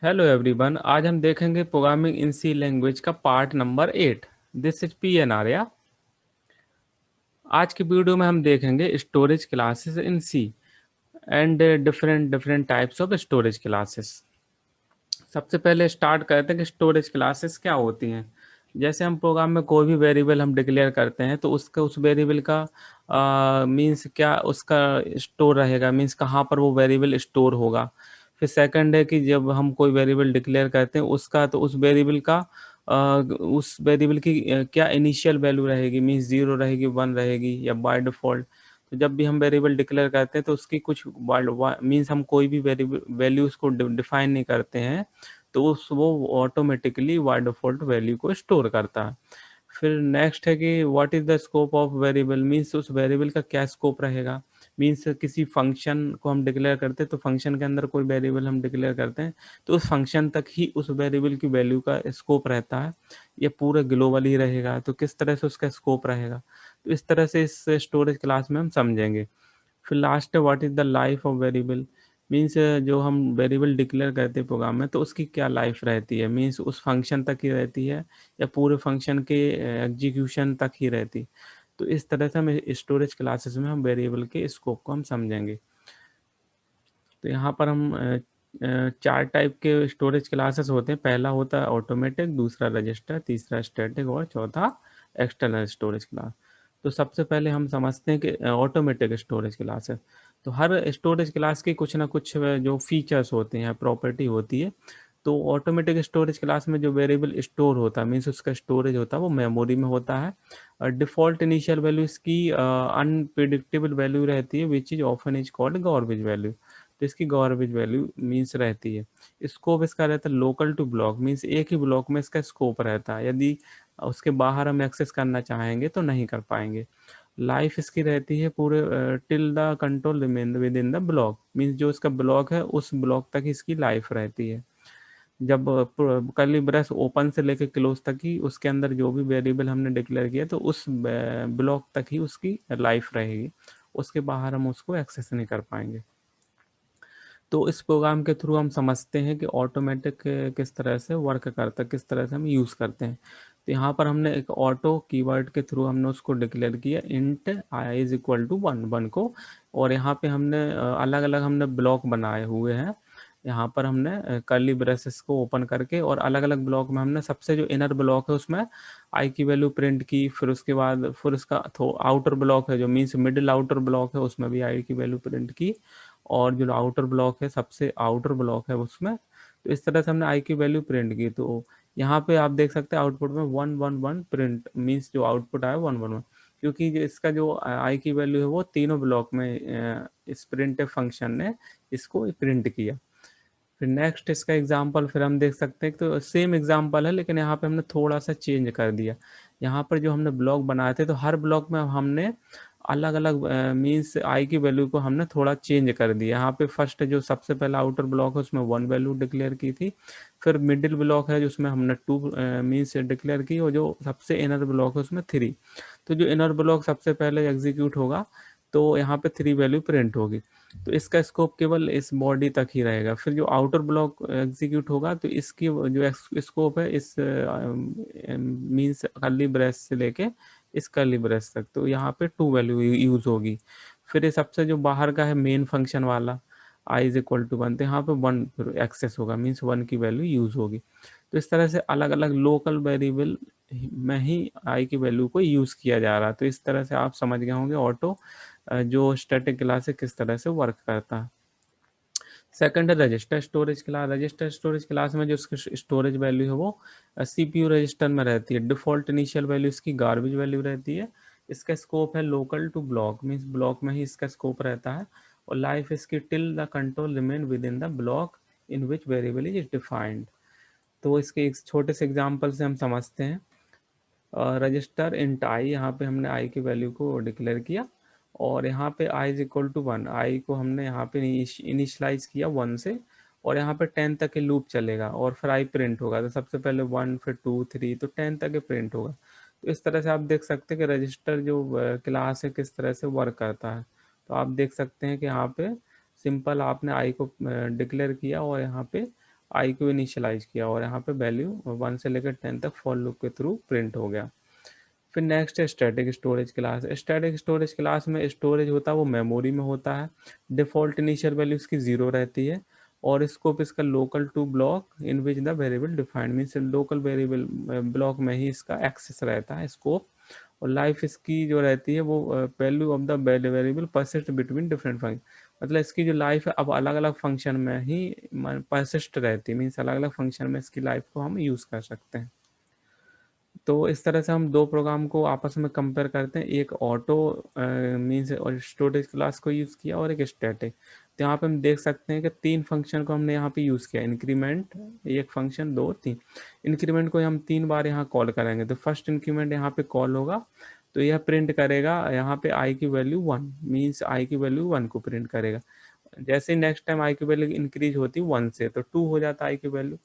Hello everyone. आज हम देखेंगे प्रोग्रामिंग इन सी लैंग्वेज का part number 8। This is P N Arya. आज की वीडियो में हम देखेंगे storage classes in C and different different types of storage classes. सबसे पहले स्टार्ट करते हैं कि स्टोरेज क्लासेस क्या होती हैं। जैसे हम प्रोग्राम में कोई भी वेरिएबल हम डिक्लेयर करते हैं तो उसका उस वेरिएबल का मीन्स क्या उसका स्टोर रहेगा, मीन्स कहाँ पर वो वेरिएबल स्टोर होगा। फिर सेकंड है कि जब हम कोई वेरिएबल डिक्लेयर करते हैं उसका तो उस वेरिएबल का उस वेरिएबल की क्या इनिशियल वैल्यू रहेगी, मीन्स जीरो रहेगी, वन रहेगी या बाय डिफॉल्ट। तो जब भी हम वेरिएबल डिक्लेयर करते हैं तो उसकी कुछ मीन्स हम कोई भी वेरिएबल वैल्यू उसको डिफाइन नहीं करते हैं तो उस वो ऑटोमेटिकली बाय डिफॉल्ट वैल्यू को स्टोर करता है। फिर नेक्स्ट है कि what is the scope of variable, means उस वेरिएबल का क्या स्कोप रहेगा। मीन्स किसी फंक्शन को हम डिक्लेयर करते हैं तो फंक्शन के अंदर कोई वेरिएबल हम डिक्लेयर करते हैं तो उस फंक्शन तक ही उस वेरिएबल की वैल्यू का स्कोप रहता है, ये पूरे ग्लोबल ही रहेगा। तो किस तरह से उसका स्कोप रहेगा, तो इस तरह से इस स्टोरेज क्लास में हम समझेंगे। फिर लास्ट है what is the life of variable, means जो हम वेरिएबल डिक्लेयर करते हैं प्रोग्राम में तो उसकी क्या लाइफ रहती है, मीन्स उस फंक्शन तक ही रहती है या पूरे फंक्शन के एग्जीक्यूशन तक ही रहती है। तो इस तरह से हम स्टोरेज क्लासेस में हम वेरिएबल के स्कोप को हम समझेंगे। तो यहाँ पर हम चार टाइप के स्टोरेज क्लासेस होते हैं। पहला होता है ऑटोमेटिक, दूसरा रजिस्टर, तीसरा स्टैटिक और चौथा एक्सटर्नल स्टोरेज क्लास। तो सबसे पहले हम समझते हैं कि ऑटोमेटिक स्टोरेज क्लास है। तो हर स्टोरेज क्लास की कुछ ना कुछ जो फीचर्स होते हैं, प्रॉपर्टी होती है। तो ऑटोमेटिक स्टोरेज क्लास में जो वेरिएबल स्टोर होता है, मीन्स उसका स्टोरेज होता है वो मेमोरी में होता है। डिफॉल्ट इनिशियल वैल्यू इसकी अनप्रिडिक्टेबल वैल्यू रहती है which is often is called garbage value. तो इसकी गार्बेज वैल्यू मीन्स रहती है। स्कोप इसका रहता है लोकल टू ब्लॉक, मीन्स एक ही ब्लॉक में इसका स्कोप रहता है, यदि उसके बाहर हम एक्सेस करना चाहेंगे तो नहीं कर पाएंगे। लाइफ इसकी रहती है पूरे till the control remain within the block, means जो इसका ब्लॉक है उस ब्लॉक तक इसकी लाइफ रहती है। जब कर्ली ब्रेस ओपन से लेकर क्लोज तक ही उसके अंदर जो भी वेरिएबल हमने डिक्लेयर किया तो उस ब्लॉक तक ही उसकी लाइफ रहेगी, उसके बाहर हम उसको एक्सेस नहीं कर पाएंगे। तो इस प्रोग्राम के थ्रू हम समझते हैं कि ऑटोमेटिक किस तरह से वर्क करता है, किस तरह से हम यूज़ करते हैं। तो यहाँ पर हमने एक ऑटो कीवर्ड के थ्रू हमने उसको डिक्लेयर किया int I is equal to one one को। और यहाँ पे हमने अलग अलग हमने ब्लॉक बनाए हुए हैं। यहाँ पर हमने कर्ली ब्रेसेस को ओपन करके और अलग अलग ब्लॉक में हमने सबसे जो इनर ब्लॉक है उसमें आई की वैल्यू प्रिंट की। फिर उसके बाद फिर उसका आउटर ब्लॉक है जो मीन्स मिडिल आउटर ब्लॉक है उसमें भी आई की वैल्यू प्रिंट की। और जो आउटर ब्लॉक है सबसे आउटर ब्लॉक है उसमें, तो इस तरह से हमने आई की वैल्यू प्रिंट की। तो यहाँ पे आप देख सकते हैं आउटपुट में one one one print, means जो आउटपुट आया वन वन वन, क्योंकि जो इसका जो आई की वैल्यू है वो तीनों ब्लॉक में इस प्रिंट फंक्शन ने इसको प्रिंट किया। फिर नेक्स्ट इसका एग्जांपल फिर हम देख सकते हैं, तो सेम एग्जांपल है लेकिन यहाँ पे हमने थोड़ा सा चेंज कर दिया। यहाँ पर जो हमने ब्लॉक बनाए थे तो हर ब्लॉक में हमने अलग अलग मीन्स आई की वैल्यू को हमने थोड़ा चेंज कर दिया। यहाँ पे फर्स्ट जो सबसे पहला आउटर ब्लॉक है उसमें वन वैल्यू डिक्लेयर की थी। फिर मिडिल ब्लॉक है जिसमें हमने टू मीन्स डिक्लेयर की, और जो सबसे इनर ब्लॉक है उसमें थ्री। तो जो इनर ब्लॉक सबसे पहले एग्जीक्यूट होगा तो यहाँ पे थ्री वैल्यू प्रिंट होगी। तो इसका स्कोप केवल इस बॉडी तक ही रहेगा। फिर जो आउटर ब्लॉक एग्जीक्यूट होगा तो इसकी जो स्कोप है इस मीन्स कर्ली ब्रेस से लेके इस कर्ली ब्रेस तक, तो यहाँ पे टू वैल्यू यूज होगी। फिर ये सबसे जो बाहर का है मेन फंक्शन वाला आई इज इक्वल टू वन, तो यहाँ पे वन एक्सेस होगा, मीन्स वन की वैल्यू यूज होगी। तो इस तरह से अलग अलग लोकल वेरिएबल में ही आई की वैल्यू को यूज किया जा रहा है। तो इस तरह से आप समझ गए होंगे ऑटो जो स्टैटिक क्लास है किस तरह से वर्क करता है। सेकंड है register storage class. Register storage class में जो उसकी स्टोरेज वैल्यू है वो सीपीयू रजिस्टर में रहती है। डिफॉल्ट इनिशियल वैल्यू इसकी गार्बेज वैल्यू रहती है। इसका स्कोप है local to block, means block में ही इसका स्कोप रहता है। और लाइफ इसकी till the control remain within the block in which variable is defined. तो इसके एक छोटे से एग्जाम्पल से हम समझते हैं। रजिस्टर इंट आई, यहाँ पे हमने आई की वैल्यू को डिक्लेयर किया और यहाँ पे आई इज इक्वल टू वन, आई को हमने यहाँ पे इनिशलाइज किया वन से। और यहाँ पे 10 तक के लूप चलेगा और फिर आई प्रिंट होगा, तो सबसे पहले वन फिर टू थ्री तो 10 तक के प्रिंट होगा। तो इस तरह से आप देख सकते हैं कि रजिस्टर जो क्लास है किस तरह से वर्क करता है। तो आप देख सकते हैं कि यहाँ पे सिंपल आपने आई को डिक्लेयर किया और यहाँ पे आई को इनिशियलाइज किया और यहाँ पे वैल्यू 1 से लेकर 10 तक फॉर लूप के थ्रू प्रिंट हो गया। फिर नेक्स्ट है static storage class. Static storage class में स्टोरेज होता है वो मेमोरी में होता है। डिफ़ॉल्ट इनिशियल वैल्यू इसकी 0 रहती है और स्कोप इसका local to block in which the variable defined, means local variable block में ही इसका एक्सेस रहता है स्कोप। और लाइफ इसकी जो रहती है वो value of the variable persist between different function, मतलब इसकी जो लाइफ है अब अलग अलग फंक्शन में ही परसिस्ट रहती है, मीन्स अलग अलग फंक्शन में इसकी लाइफ को हम यूज़ कर सकते हैं। तो इस तरह से हम दो प्रोग्राम को आपस में कंपेयर करते हैं, एक ऑटो मीन्स और स्टोरेज क्लास को यूज़ किया और एक स्टैटिक। तो यहाँ पे हम देख सकते हैं कि 3 फंक्शन को हमने यहाँ पे यूज़ किया, इंक्रीमेंट एक फंक्शन 2 3। इंक्रीमेंट को हम 3 बार यहाँ कॉल करेंगे, तो फर्स्ट इंक्रीमेंट यहाँ पे कॉल होगा तो यह प्रिंट करेगा यहाँ पे आई की वैल्यू 1, मीन्स आई की वैल्यू 1 को प्रिंट करेगा। जैसे नेक्स्ट टाइम आई की वैल्यू इंक्रीज होती है 1 से तो 2 हो जाता है आई की वैल्यू।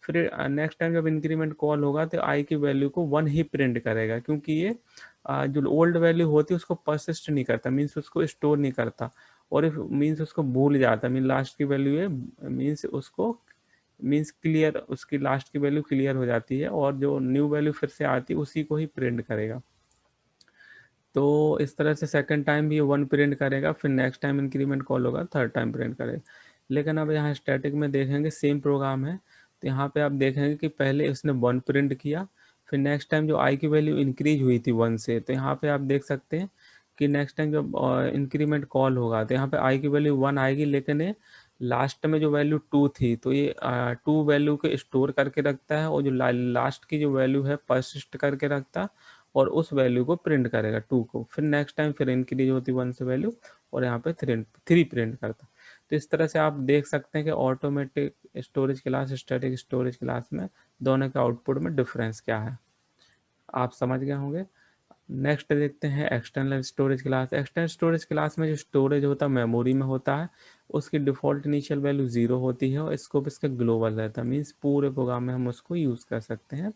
फिर नेक्स्ट टाइम जब इंक्रीमेंट कॉल होगा तो आई की वैल्यू को 1 ही प्रिंट करेगा, क्योंकि ये जो ओल्ड वैल्यू होती है उसको परसिस्ट नहीं करता, मीन्स उसको स्टोर नहीं करता और इफ मीन्स उसको भूल जाता, मीन लास्ट की वैल्यू है मीन्स उसको मीन्स क्लियर, उसकी लास्ट की वैल्यू क्लियर हो जाती है और जो न्यू वैल्यू फिर से आती है उसी को ही प्रिंट करेगा। तो इस तरह से सेकंड टाइम भी 1 प्रिंट करेगा, फिर नेक्स्ट टाइम इंक्रीमेंट कॉल होगा थर्ड टाइम प्रिंट करेगा। लेकिन अब यहाँ स्टैटिक में देखेंगे सेम प्रोग्राम है, तो यहाँ पे आप देखेंगे कि पहले उसने 1 प्रिंट किया, फिर नेक्स्ट टाइम जो आई की वैल्यू इंक्रीज हुई थी 1 से, तो यहाँ पे आप देख सकते हैं कि नेक्स्ट टाइम जब इंक्रीमेंट कॉल होगा तो यहाँ पे आई की वैल्यू 1 आएगी, लेकिन ये लास्ट में जो वैल्यू 2 थी तो ये 2 वैल्यू को स्टोर करके रखता है और जो लास्ट की जो वैल्यू है परसिस्ट करके रखता है और उस वैल्यू को प्रिंट करेगा 2 को। फिर नेक्स्ट टाइम फिर इंक्रीज होती 1 से वैल्यू और यहाँ पे 3 प्रिंट करता। तो इस तरह से आप देख सकते हैं कि automatic storage class static storage class में दोनों के आउटपुट में डिफरेंस क्या है, आप समझ गए होंगे। नेक्स्ट देखते हैं external storage class. External storage class में जो स्टोरेज होता है मेमोरी में होता है, उसकी डिफ़ॉल्ट इनिशियल वैल्यू 0 होती है और स्कोप इसका ग्लोबल रहता है, मीन्स पूरे प्रोग्राम में हम उसको यूज़ कर सकते हैं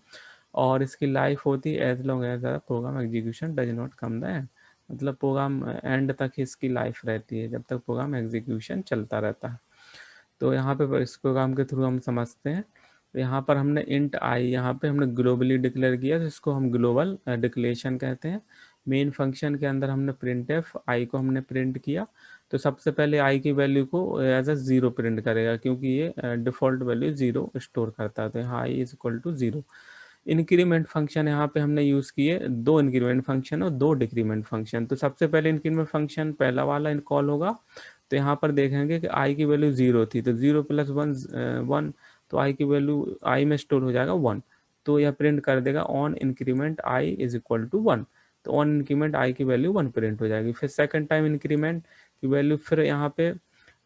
और इसकी लाइफ होती है as long as the program execution does not come the end, मतलब प्रोग्राम एंड तक ही इसकी लाइफ रहती है जब तक प्रोग्राम एग्जीक्यूशन चलता रहता है। तो यहाँ पे इस प्रोग्राम के थ्रू हम समझते हैं। तो यहाँ पर हमने इंट आई यहाँ पे हमने ग्लोबली डिक्लेयर किया, तो इसको हम ग्लोबल डिक्लेरेशन कहते हैं। मेन फंक्शन के अंदर हमने प्रिंट एफ आई को हमने प्रिंट किया, तो सबसे पहले आई की वैल्यू को एज अ 0 प्रिंट करेगा, क्योंकि ये डिफ़ॉल्ट वैल्यू 0 स्टोर करता है, तो यहाँ I is equal to 0। Increment function यहाँ पे हमने यूज़ किए 2 इंक्रीमेंट फंक्शन और 2 डिक्रीमेंट फंक्शन। तो सबसे पहले इंक्रीमेंट फंक्शन पहला वाला इन कॉल होगा, तो यहाँ पर देखेंगे कि आई की वैल्यू 0 थी तो 0 प्लस 1 तो आई की वैल्यू आई में स्टोर हो जाएगा 1, तो यह प्रिंट कर देगा on increment I is equal to 1, तो ऑन इंक्रीमेंट आई की वैल्यू 1 प्रिंट हो जाएगी। फिर सेकंड टाइम इंक्रीमेंट की वैल्यू फिर यहाँ पे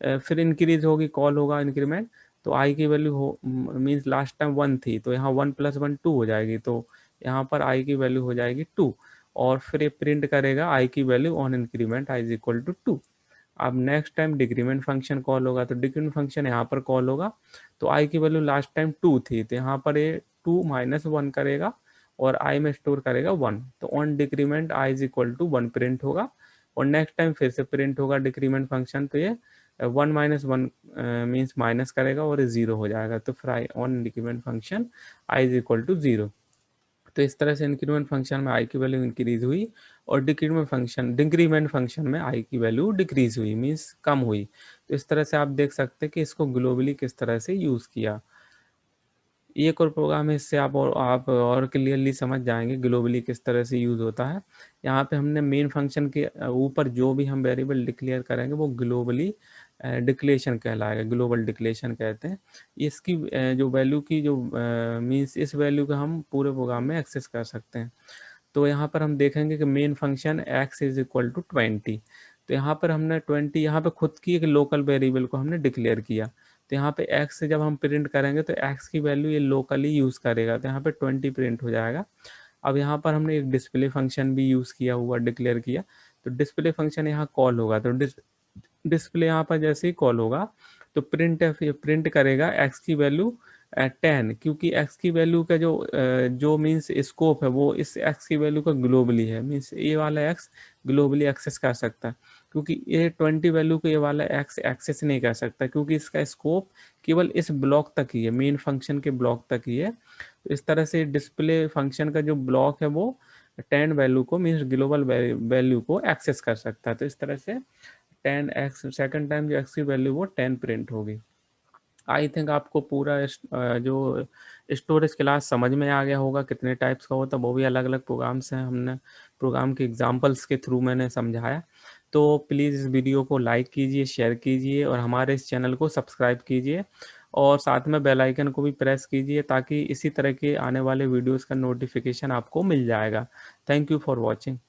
फिर इंक्रीज होगी, कॉल होगा इंक्रीमेंट, तो आई की वैल्यू हो मीन्स लास्ट टाइम 1 थी तो यहाँ 1 प्लस 1 2 हो जाएगी, तो यहाँ पर आई की वैल्यू हो जाएगी 2 और फिर ये प्रिंट करेगा आई की value on increment I is equal to 2। अब next time decrement function call होगा, तो डिक्रीमेंट फंक्शन यहाँ पर कॉल होगा, तो आई की वैल्यू लास्ट टाइम 2 थी तो यहाँ पर ये 2 माइनस 1 करेगा और आई में स्टोर करेगा 1, तो on decrement I is equal to 1 print होगा और नेक्स्ट टाइम फिर से प्रिंट होगा डिक्रीमेंट फंक्शन, तो ये 1 माइनस 1 मीन्स माइनस करेगा और 0 हो जाएगा, तो फिर I on decrement function I is equal to 0। तो इस तरह से इंक्रीमेंट फंक्शन में आई की वैल्यू इंक्रीज हुई और डिक्रीमेंट फंक्शन में आई की वैल्यू डिक्रीज हुई, मीन्स कम हुई। तो इस तरह से आप देख सकते हैं कि इसको ग्लोबली किस तरह से यूज़ किया। एक और प्रोग्राम है, इससे आप और क्लियरली समझ जाएंगे ग्लोबली किस तरह से यूज़ होता है। यहाँ पे हमने मेन फंक्शन के ऊपर जो भी हम वेरिएबल डिक्लेयर करेंगे वो ग्लोबली डिक्लेरेशन कहलाएगा, ग्लोबल डिक्लेरेशन कहते हैं। इसकी जो वैल्यू की जो मीन्स इस वैल्यू का हम पूरे प्रोग्राम में एक्सेस कर सकते हैं। तो यहाँ पर हम देखेंगे कि main function x is equal to 20, तो यहाँ पर हमने 20 यहाँ पे खुद की एक लोकल वेरिएबल को हमने डिक्लेयर किया, तो यहाँ पे x से जब हम प्रिंट करेंगे तो x की वैल्यू ये लोकली यूज़ करेगा, तो यहाँ पे 20 प्रिंट हो जाएगा। अब यहाँ पर हमने एक डिस्प्ले फंक्शन भी यूज़ किया हुआ डिक्लेयर किया, तो डिस्प्ले फंक्शन यहाँ कॉल होगा, तो डिस्प्ले यहाँ पर जैसे ही कॉल होगा तो प्रिंट करेगा x की वैल्यू 10, क्योंकि x की वैल्यू का जो मीन्स स्कोप है वो इस x की वैल्यू का ग्लोबली है, मीन्स ये वाला x ग्लोबली एक्सेस कर सकता है। क्योंकि ये 20 वैल्यू को ये वाला एक्स एक्सेस नहीं कर सकता, क्योंकि इसका स्कोप केवल इस ब्लॉक तक ही है, मेन फंक्शन के ब्लॉक तक ही है। तो इस तरह से डिस्प्ले फंक्शन का जो ब्लॉक है वो 10 वैल्यू को, मीन्स ग्लोबल वैल्यू को एक्सेस कर सकता है। तो इस तरह से 10x सेकंड टाइम जो एक्स की वैल्यू वो 10 प्रिंट होगी। आई थिंक आपको पूरा जो स्टोरेज क्लास समझ में आ गया होगा, कितने टाइप्स का होता है, वो भी अलग अलग प्रोग्राम्स हैं, हमने प्रोग्राम के एग्जांपल्स के थ्रू मैंने समझाया। तो प्लीज़ इस वीडियो को लाइक कीजिए, शेयर कीजिए और हमारे इस चैनल को सब्सक्राइब कीजिए और साथ में बेल आइकन को भी प्रेस कीजिए, ताकि इसी तरह के आने वाले वीडियोस का नोटिफिकेशन आपको मिल जाएगा। Thank you for watching.